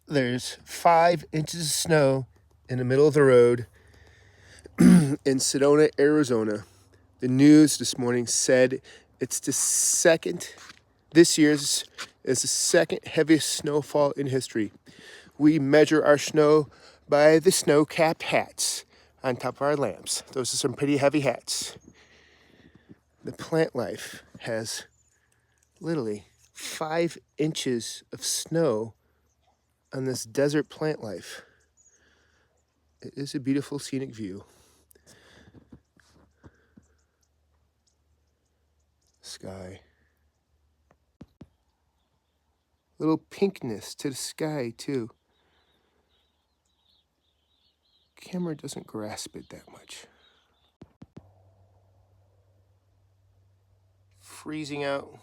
There's 5 inches of snow in the middle of the road in Sedona, Arizona. The news this morning said it's this year's is the second heaviest snowfall in history. We measure our snow by the snow-capped hats on top of our lamps. Those are some pretty heavy hats. The plant life has literally 5 inches of snow on this desert plant life. It is a beautiful scenic view. Sky. Little pinkness to the sky too. Camera doesn't grasp it that much. Freezing out.